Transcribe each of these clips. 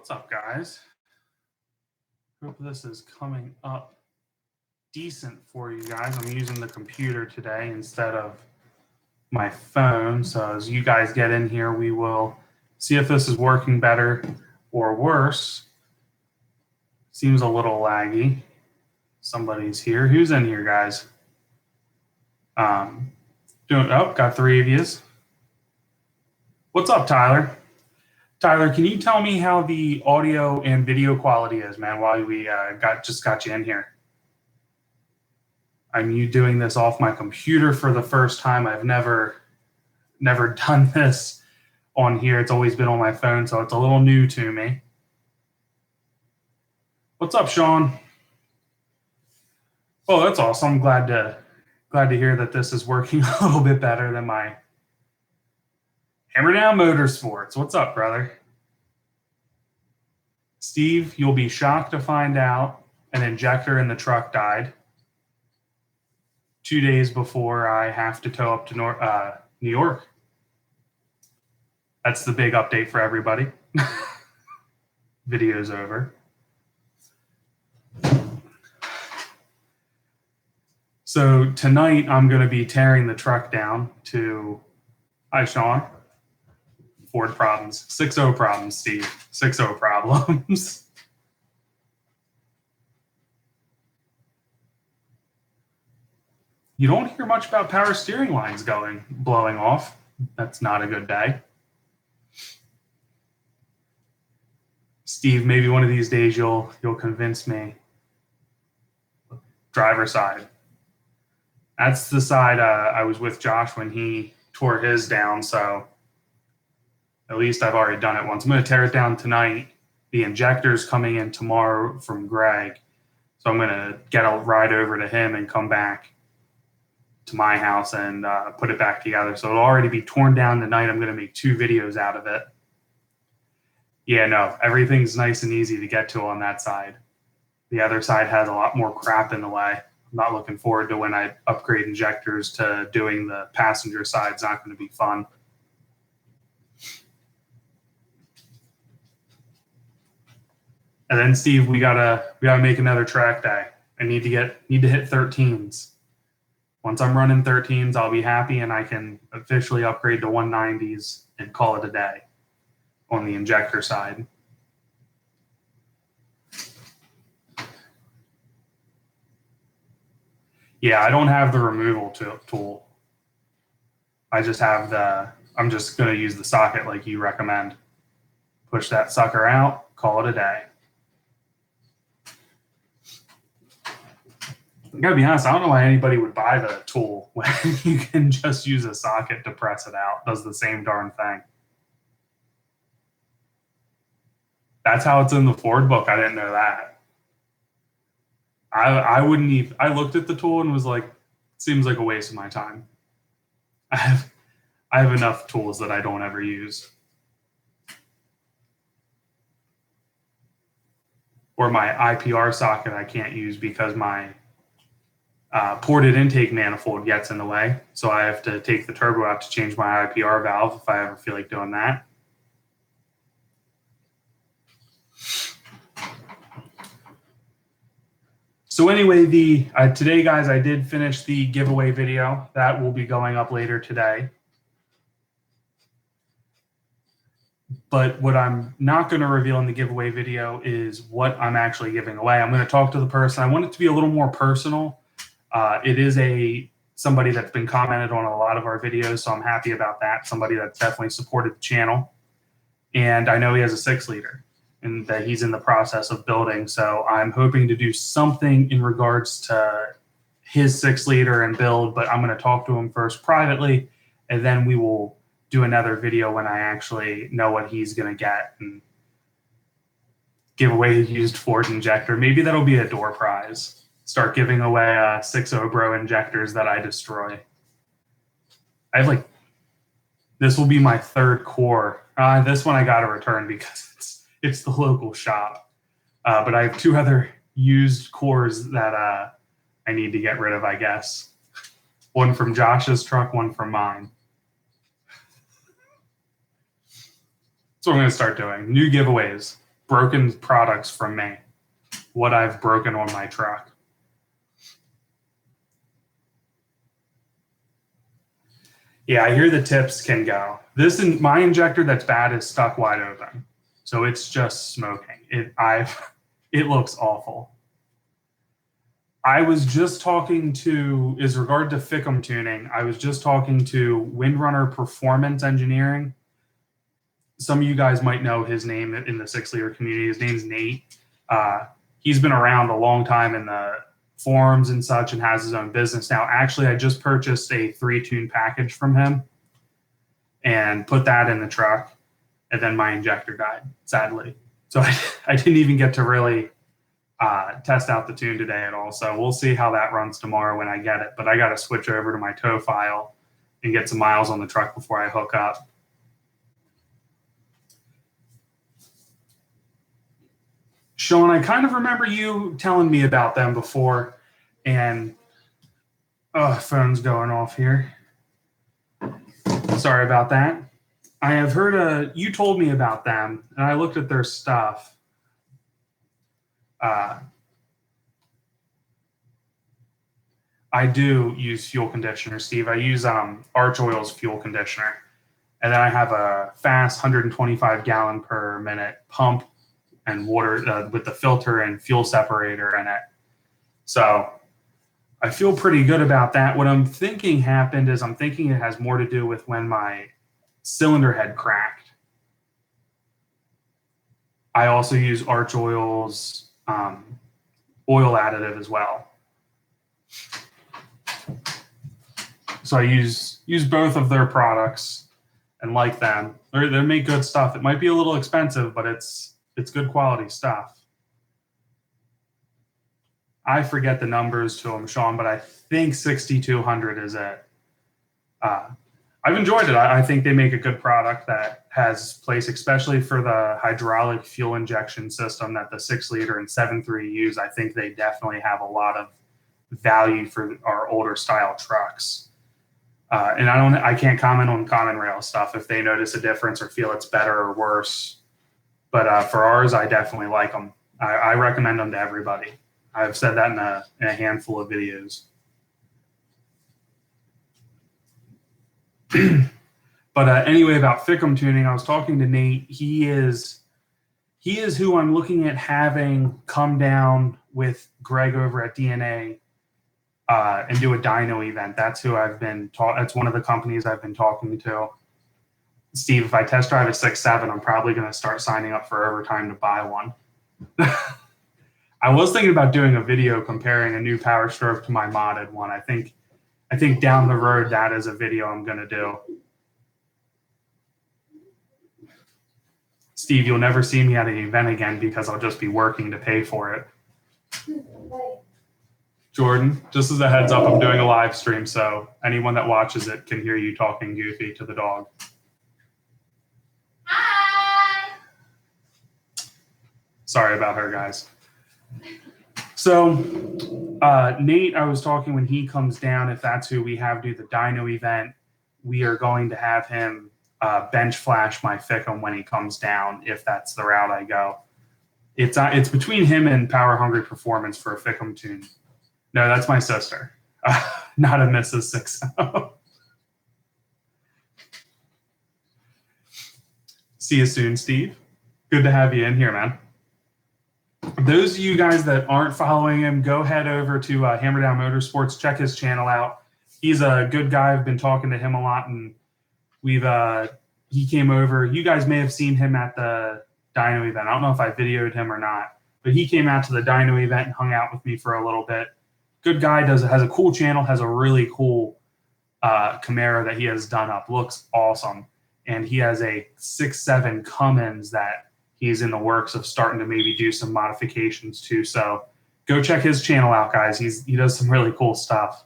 What's up, guys? Hope this is coming up decent for you guys. I'm using the computer today instead of my phone. So as you guys get in here, we will see if this is working better or worse. Seems a little laggy. Somebody's here. Who's in here, guys? Got three of yous. What's up, Tyler? Tyler, can you tell me how the audio and video quality is, man, while we got you in here? I'm doing this off my computer for the first time. I've never done this on here. It's always been on my phone, so it's a little new to me. What's up, Sean? Oh, that's awesome. I'm glad to hear that this is working a little bit better than my Hammer Down Motorsports. What's up, brother? Steve, you'll be shocked to find out an injector in the truck died 2 days before I have to tow up to New York. That's the big update for everybody. Video's over. So tonight I'm going to be tearing the truck down to, hi Sean, Ford problems, 6-0 problems, Steve, 6-0 problems. You don't hear much about power steering lines blowing off. That's not a good day. Steve, maybe one of these days you'll convince me. Driver side. That's the side I was with Josh when he tore his down, so at least I've already done it once. I'm going to tear it down tonight. The injector's coming in tomorrow from Greg, so I'm going to get a ride over to him and come back to my house and put it back together. So it'll already be torn down tonight. I'm going to make 2 videos out of it. Yeah, no, everything's nice and easy to get to on that side. The other side has a lot more crap in the way. I'm not looking forward to when I upgrade injectors to doing the passenger side. It's not going to be fun. And then Steve, we gotta make another track day. I need to hit 13s. Once I'm running 13s, I'll be happy and I can officially upgrade to 190s and call it a day on the injector side. Yeah, I don't have the removal tool. I just have I'm just going to use the socket like you recommend. Push that sucker out, call it a day. I gotta be honest, I don't know why anybody would buy the tool when you can just use a socket to press it out. It does the same darn thing. That's how it's in the Ford book. I didn't know that. I wouldn't even. I looked at the tool and was like, seems like a waste of my time. I have enough tools that I don't ever use. Or my IPR socket I can't use because my ported intake manifold gets in the way. So I have to take the turbo out to change my IPR valve if I ever feel like doing that. So anyway, today, guys, I did finish the giveaway video. That will be going up later today. But what I'm not going to reveal in the giveaway video is what I'm actually giving away. I'm going to talk to the person. I want it to be a little more personal. It is somebody that's been commented on a lot of our videos, so I'm happy about that. Somebody that's definitely supported the channel. And I know he has a 6-liter and that he's in the process of building. So I'm hoping to do something in regards to his 6-liter and build, but I'm going to talk to him first privately, and then we will do another video when I actually know what he's going to get and give away a used Ford injector. Maybe that'll be a door prize. Start giving away 6.0 Bro injectors that I destroy. This will be my 3rd core. This one I got to return because it's the local shop. But I have 2 other used cores that I need to get rid of, I guess. One from Josh's truck, one from mine. That's what I'm going to start doing. New giveaways. broken products from me, what I've broken on my truck. Yeah, I hear the tips can go. My injector that's bad is stuck wide open, so it's just smoking. It looks awful. I was just talking to, as regard to Fickum tuning, I was just talking to Windrunner Performance Engineering. Some of you guys might know his name in the 6-liter community. His name's Nate. He's been around a long time in the forums and such and has his own business now. Actually, I just purchased a 3-tune package from him and put that in the truck, and then my injector died, sadly. So I didn't even get to really test out the tune today at all. So we'll see how that runs tomorrow when I get it. But I got to switch over to my tow file and get some miles on the truck before I hook up. Sean, I kind of remember you telling me about them before, and phone's going off here. Sorry about that. I have heard you told me about them, and I looked at their stuff. I do use fuel conditioner, Steve. I use Arch Oil's fuel conditioner, and then I have a fast 125 gallon per minute pump and water with the filter and fuel separator in it. So I feel pretty good about that. What I'm thinking happened is I'm thinking it has more to do with when my cylinder head cracked. I also use Arch Oil's oil additive as well. So I use both of their products and like them. They make good stuff. It might be a little expensive, but it's good quality stuff. I forget the numbers to them, Sean, but I think 6,200 is it. I've enjoyed it. I think they make a good product that has place, especially for the hydraulic fuel injection system that the 6-liter and 7.3 use. I think they definitely have a lot of value for our older style trucks. And I can't comment on common rail stuff if they notice a difference or feel it's better or worse. But for ours, I definitely like them. I recommend them to everybody. I've said that in a handful of videos. But anyway, about Fickum tuning, I was talking to Nate. He is who I'm looking at having come down with Greg over at DNA and do a dyno event. That's who I've been taught. That's one of the companies I've been talking to. Steve, if I test drive a 6.7, I'm probably going to start signing up for overtime to buy one. I was thinking about doing a video comparing a new powerstroke to my modded one. I think down the road that is a video I'm going to do. Steve, you'll never see me at an event again because I'll just be working to pay for it. Jordan, just as a heads up, I'm doing a live stream, so anyone that watches it can hear you talking goofy to the dog. Hi. Sorry about her, guys. So Nate, I was talking when he comes down, if that's who we have do the dyno event, we are going to have him bench flash my Fickum when he comes down, if that's the route I go. It's between him and Power Hungry Performance for a Fickum tune. No, that's my sister, not a Mrs. 6.0. See you soon, Steve. Good to have you in here, man. Those of you guys that aren't following him, go head over to Hammer Down Motorsports. Check his channel out. He's a good guy. I've been talking to him a lot, and he came over. You guys may have seen him at the dyno event. I don't know if I videoed him or not, but he came out to the dyno event and hung out with me for a little bit. Good guy, has a cool channel, has a really cool Camaro that he has done up. Looks awesome. And he has a 6.7 Cummins that he's in the works of starting to maybe do some modifications to. So go check his channel out, guys. He does some really cool stuff.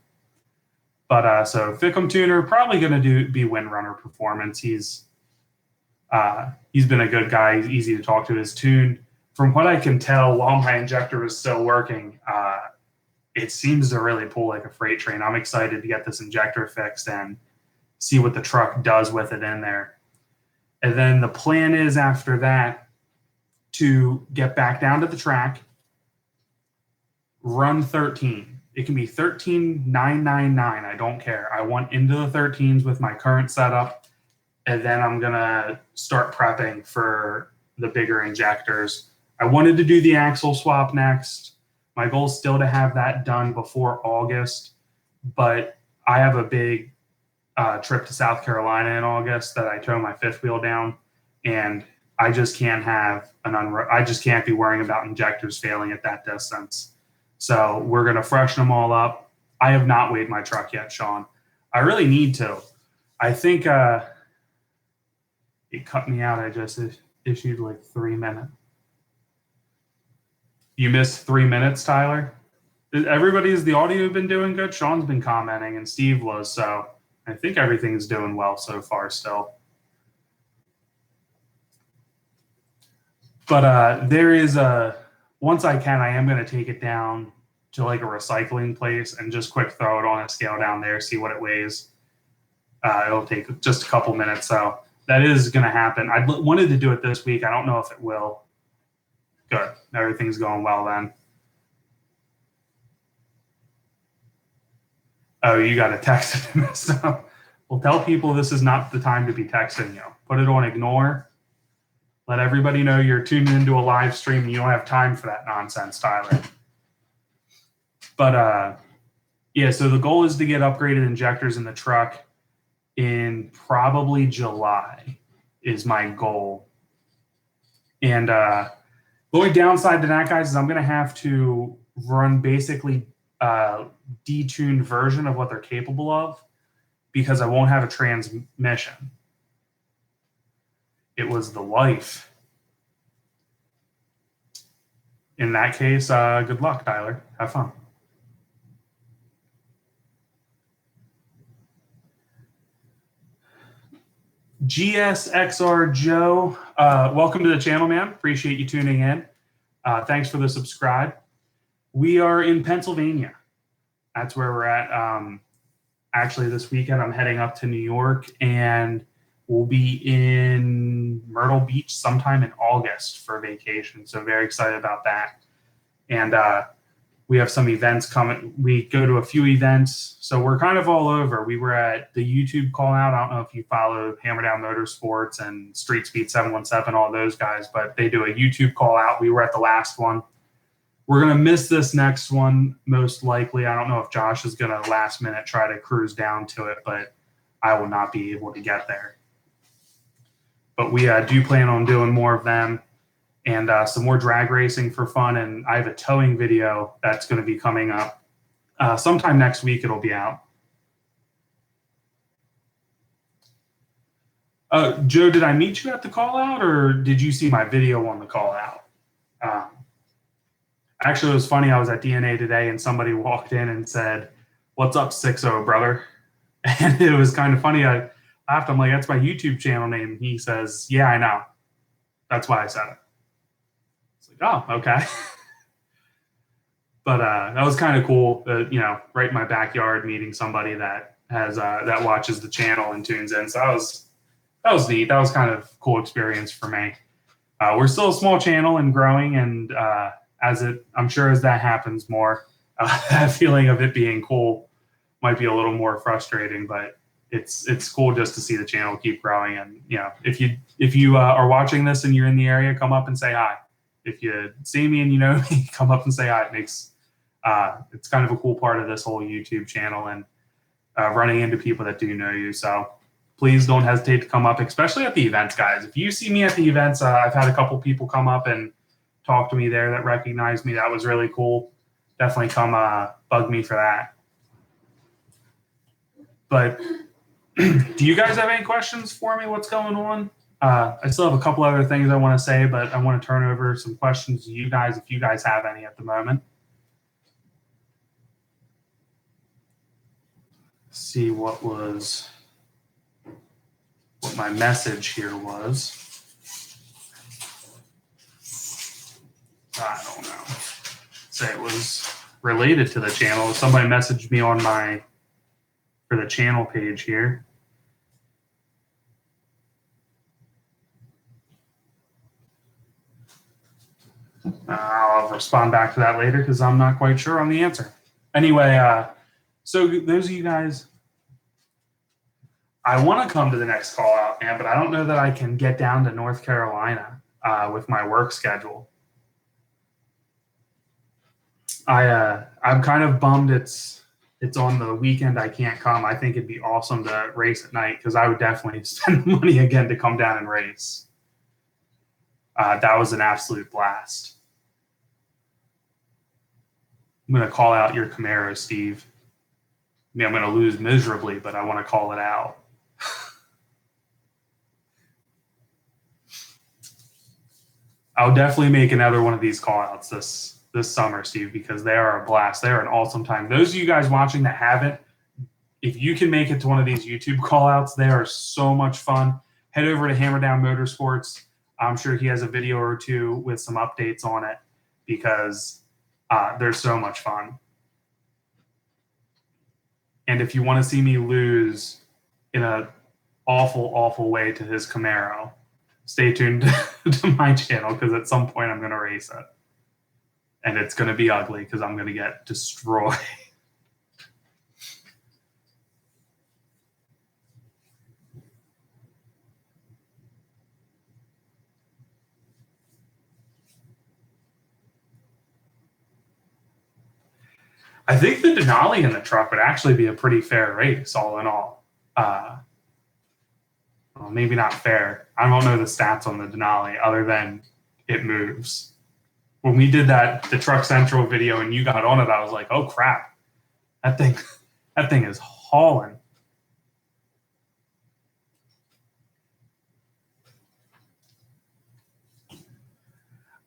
But so Fickum tuner, probably going to be Windrunner Performance. He's been a good guy. He's easy to talk to. His tune, from what I can tell, while my injector was still working, it seems to really pull like a freight train. I'm excited to get this injector fixed and see what the truck does with it in there. And then the plan is after that to get back down to the track, run 13. It can be 13,999. I don't care. I want into the 13s with my current setup, and then I'm going to start prepping for the bigger injectors. I wanted to do the axle swap next. My goal is still to have that done before August, but I have a big trip to South Carolina in August that I tow my fifth wheel down, and I just can't have I just can't be worrying about injectors failing at that distance. So we're going to freshen them all up. I have not weighed my truck yet, Sean. I really need to. I think it cut me out. I just issued like 3 minutes. You missed 3 minutes, Tyler? Everybody's the audio been doing good. Sean's been commenting and Steve was, so I think everything's doing well so far still. But there is once I can, I am going to take it down to like a recycling place and just quick throw it on a scale down there, see what it weighs. It'll take just a couple minutes. So that is going to happen. I wanted to do it this week. I don't know if it will. Good. Everything's going well then. Oh, you got a text. So, well, tell people this is not the time to be texting you. Put it on ignore. Let everybody know you're tuning into a live stream and you don't have time for that nonsense, Tyler. But yeah, so the goal is to get upgraded injectors in the truck in probably July is my goal. And the only downside to that, guys, is I'm going to have to run basically detuned version of what they're capable of because I won't have a transmission. It was the wife. In that case, good luck, Tyler. Have fun. GSXR Joe, welcome to the channel, man. Appreciate you tuning in. Thanks for the subscribe. We are in Pennsylvania. That's where we're at. Actually, this weekend I'm heading up to New York, and we'll be in Myrtle Beach sometime in August for vacation. So very excited about that. And we have some events coming. We go to a few events. So we're kind of all over. We were at the YouTube call out. I don't know if you follow Hammer Down Motorsports and Street Speed 717, all those guys, but they do a YouTube call out. We were at the last one. We're going to miss this next one, most likely. I don't know if Josh is going to last minute try to cruise down to it, but I will not be able to get there. But we do plan on doing more of them and some more drag racing for fun. And I have a towing video that's going to be coming up. Sometime next week it'll be out. Joe, did I meet you at the call out or did you see my video on the call out? Actually, it was funny. I was at DNA today and somebody walked in and said, "What's up, 6-0, brother?" And it was kind of funny. I laughed. I'm like, "That's my YouTube channel name." He says, "Yeah, I know. That's why I said it." It's like, "Oh, okay." But that was kind of cool. You know, right in my backyard, meeting somebody that has that watches the channel and tunes in. So that was neat. That was kind of a cool experience for me. We're still a small channel and growing, and I'm sure as that happens more, that feeling of it being cool might be a little more frustrating, but it's cool just to see the channel keep growing. And you know, if you are watching this and you're in the area, come up and say hi. If you see me and you know me, come up and say hi. It makes it's kind of a cool part of this whole YouTube channel and running into people that do know you. So please don't hesitate to come up, especially at the events, guys. If you see me at the events, I've had a couple people come up and talk to me there that recognized me. That was really cool. Definitely come bug me for that. But do you guys have any questions for me? What's going on? I still have a couple other things I want to say, but I want to turn over some questions to you guys if you guys have any at the moment. See what my message here was. I don't know. Say it was related to the channel. Somebody messaged me on for the channel page here. I'll respond back to that later because I'm not quite sure on the answer. Anyway, so those of you guys, I want to come to the next call out, man, but I don't know that I can get down to North Carolina with my work schedule. I'm kind of bummed it's on the weekend. I can't come. I think it'd be awesome to race at night because I would definitely spend the money again to come down and race. That was an absolute blast. I'm going to call out your Camaro, Steve. I mean, I'm going to lose miserably, but I want to call it out. I'll definitely make another one of these call outs this summer, Steve, because they are a blast. They are an awesome time. Those of you guys watching that haven't, if you can make it to one of these YouTube call outs, they are so much fun. Head over to Hammer Down Motorsports. I'm sure he has a video or two with some updates on it because they're so much fun. And if you want to see me lose in an awful, awful way to his Camaro, stay tuned to my channel because at some point I'm going to race it. And it's going to be ugly because I'm going to get destroyed. I think the Denali in the truck would actually be a pretty fair race, all in all. Well, maybe not fair. I don't know the stats on the Denali other than it moves. When we did the Truck Central video and you got on it, I was like, oh crap, that thing is hauling.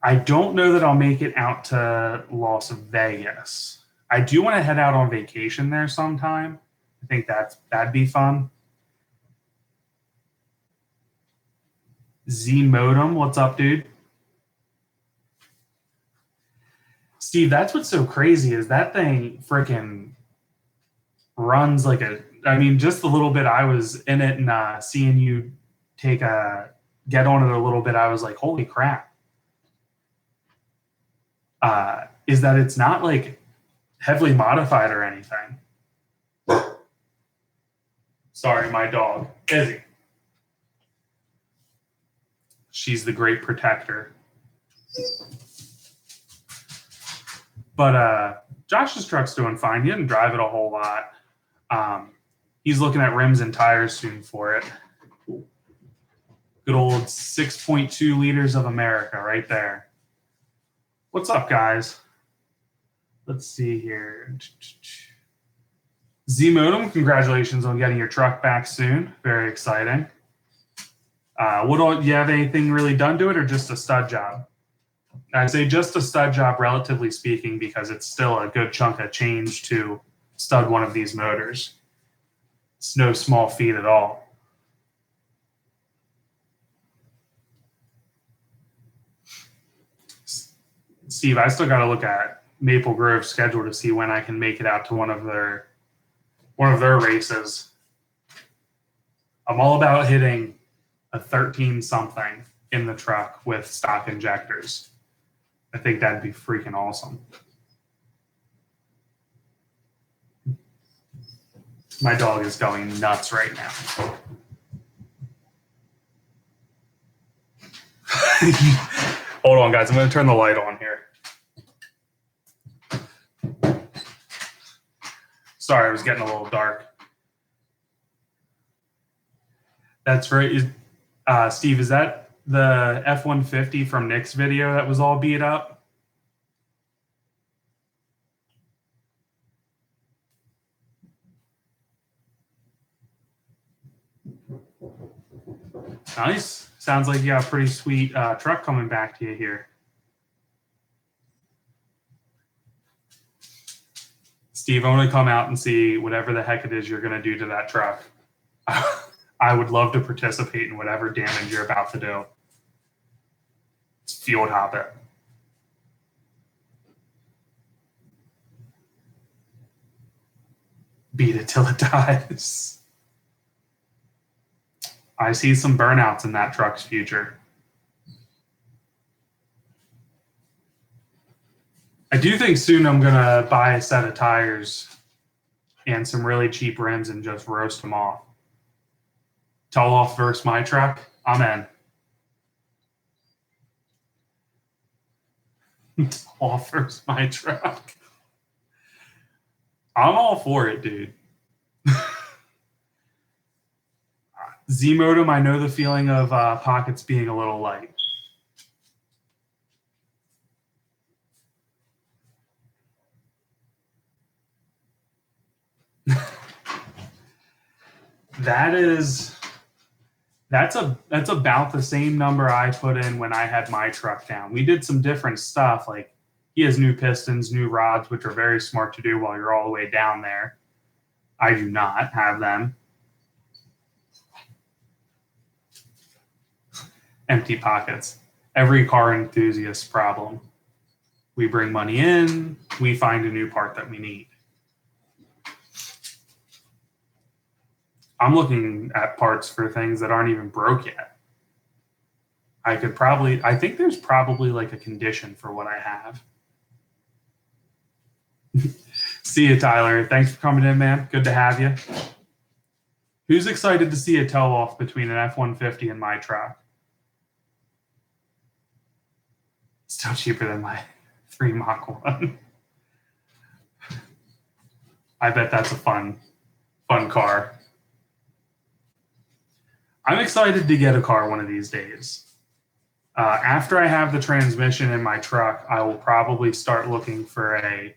I don't know that I'll make it out to Las Vegas. I do want to head out on vacation there sometime. I think that'd be fun. Z Modem, what's up, dude? Steve, that's what's so crazy is that thing freaking runs like I mean, just the little bit I was in it and seeing you get on it a little bit, I was like, holy crap. Is that it's not like heavily modified or anything. Sorry, my dog, Izzy. She's the great protector. But Josh's truck's doing fine. He didn't drive it a whole lot. He's looking at rims and tires soon for it. Good old 6.2 liters of America right there. What's up, guys? Let's see here. Z Modem, congratulations on getting your truck back soon. Very exciting. Do you have anything really done to it or just a stud job? I'd say just a stud job, relatively speaking, because it's still a good chunk of change to stud one of these motors. It's no small feat at all. Steve, I still got to look at Maple Grove's schedule to see when I can make it out to one of their races. I'm all about hitting a 13 something in the truck with stock injectors. I think that'd be freaking awesome. My dog is going nuts right now. Hold on, guys. I'm going to turn the light on here. Sorry, it was getting a little dark. That's right. Steve, is that the F-150 from Nick's video that was all beat up? Nice. Sounds like you got a pretty sweet truck coming back to you here. Steve, I want to come out and see whatever the heck it is you're going to do to that truck. I would love to participate in whatever damage you're about to do. Let's field hop it. Beat it till it dies. I see some burnouts in that truck's future. I do think soon I'm going to buy a set of tires and some really cheap rims and just roast them off. Tell off versus my truck. I'm in. Tell off versus my truck. I'm all for it, dude. Z-Modem, I know the feeling of pockets being a little light. That's about the same number I put in when I had my truck down. We did some different stuff, like he has new pistons, new rods, which are very smart to do while you're all the way down there. I do not have them. Empty pockets. Every car enthusiast's problem. We bring money in, we find a new part that we need. I'm looking at parts for things that aren't even broke yet. I think there's probably like a condition for what I have. See you, Tyler. Thanks for coming in, man. Good to have you. Who's excited to see a tow off between an F-150 and my truck? Still cheaper than my 3 Mach 1. I bet that's a fun car. I'm excited to get a car one of these days. After I have the transmission in my truck, I will probably start looking for a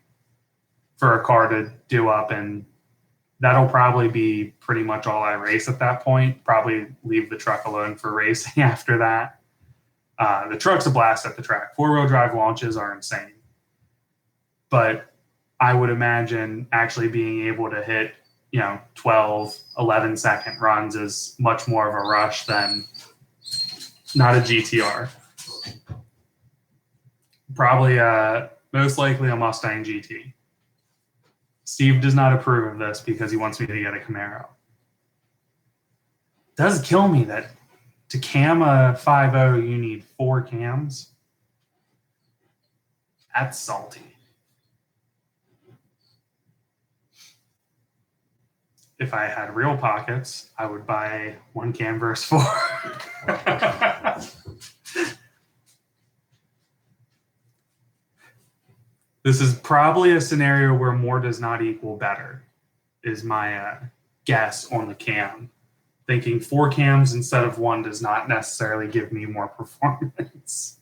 car to do up, and that'll probably be pretty much all I race at that point. Probably leave the truck alone for racing after that. The truck's a blast at the track. 4-wheel drive launches are insane. But I would imagine actually being able to hit 12, 11-second runs is much more of a rush than not a GTR. Probably, most likely a Mustang GT. Steve does not approve of this because he wants me to get a Camaro. It does kill me that to cam a 5.0, you need 4 cams. That's salty. If I had real pockets, I would buy 1 cam versus 4. This is probably a scenario where more does not equal better, is my guess on the cam. Thinking 4 cams instead of 1 does not necessarily give me more performance.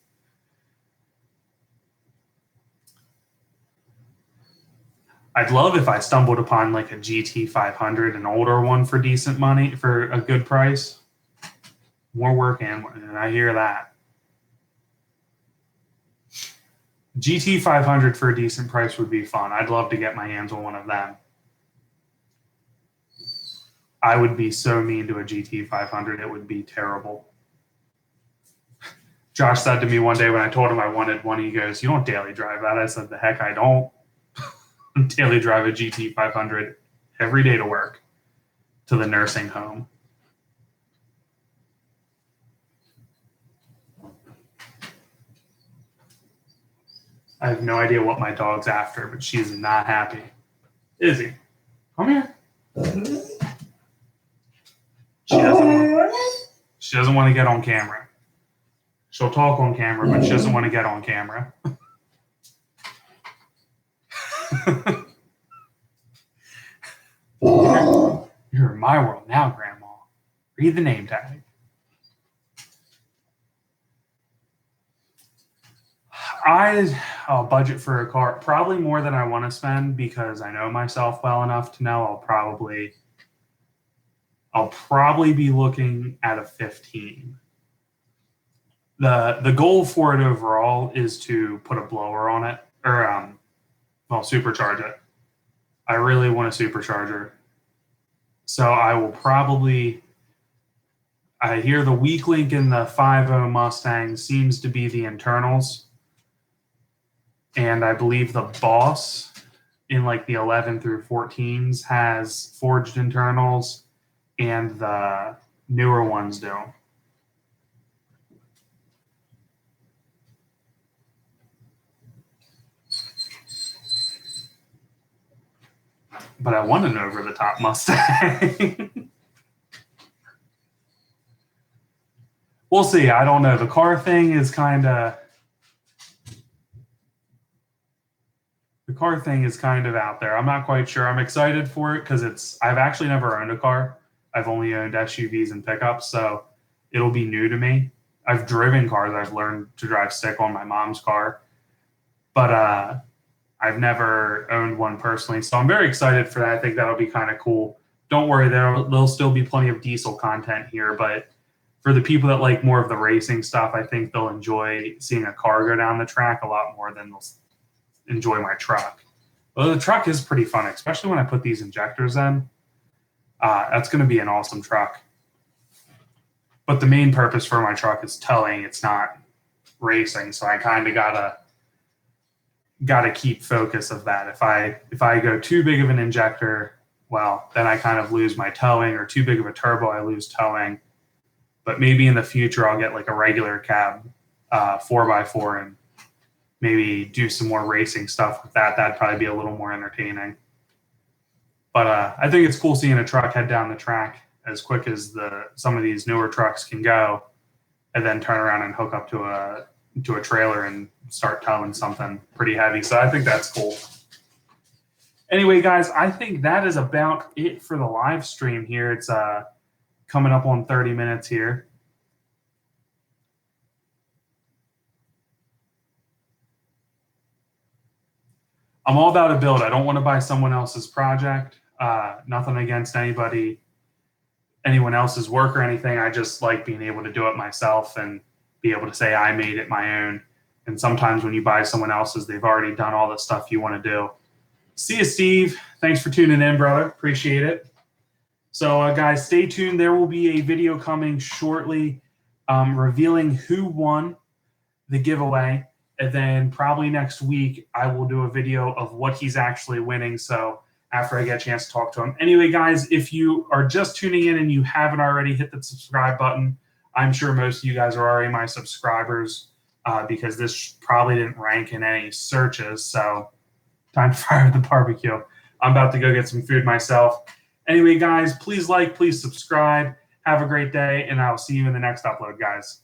I'd love if I stumbled upon like a GT 500, an older one for decent money, for a good price. More work, and I hear that. GT 500 for a decent price would be fun. I'd love to get my hands on one of them. I would be so mean to a GT 500, it would be terrible. Josh said to me one day when I told him I wanted one, he goes, "You don't daily drive that." I said, "The heck I don't." Daily drive a GT 500 every day to work, to the nursing home. I have no idea what my dog's after, but she's not happy. Izzy, come here. She doesn't want to get on camera. She'll talk on camera, but she doesn't want to get on camera. You're in my world now, Grandma. Read the name tag. I'll budget for a car, probably more than I want to spend, because I know myself well enough to know I'll probably be looking at a 15. The goal for it overall is to put a blower on it, or supercharge it. I really want a supercharger. So I will probably, I hear the weak link in the 5.0 Mustang seems to be the internals. And I believe the Boss in like the 11 through 14s has forged internals, and the newer ones do. but I want an over-the-top Mustang. We'll see. I don't know. The car thing is kind of out there. I'm not quite sure. I'm excited for it because I've actually never owned a car. I've only owned SUVs and pickups, so it'll be new to me. I've driven cars. I've learned to drive stick on my mom's car, but I've never owned one personally. So I'm very excited for that. I think that'll be kind of cool. Don't worry, there'll still be plenty of diesel content here, but for the people that like more of the racing stuff, I think they'll enjoy seeing a car go down the track a lot more than they'll enjoy my truck. Well, the truck is pretty fun, especially when I put these injectors in. That's going to be an awesome truck. But the main purpose for my truck is towing. It's not racing, so I kind of gotta keep focus of that. If I go too big of an injector, well, then I kind of lose my towing, or too big of a turbo, I lose towing. But maybe in the future, I'll get like a regular cab 4x4 and maybe do some more racing stuff with that. That'd probably be a little more entertaining. But I think it's cool seeing a truck head down the track as quick as some of these newer trucks can go, and then turn around and hook up to a trailer and start towing something pretty heavy. So I think that's cool. Anyway, guys, I think that is about it for the live stream here. It's coming up on 30 minutes here. I'm all about a build. I don't want to buy someone else's project. Nothing against anyone else's work or anything. I just like being able to do it myself and be able to say I made it my own. And sometimes when you buy someone else's, they've already done all the stuff you want to do. See you, Steve. Thanks for tuning in, brother. Appreciate it. So, guys, stay tuned. There will be a video coming shortly revealing who won the giveaway. And then probably next week, I will do a video of what he's actually winning. So after I get a chance to talk to him. Anyway, guys, if you are just tuning in and you haven't already hit the subscribe button, I'm sure most of you guys are already my subscribers because this probably didn't rank in any searches. So time to fire up the barbecue. I'm about to go get some food myself. Anyway, guys, please like, please subscribe. Have a great day, and I'll see you in the next upload, guys.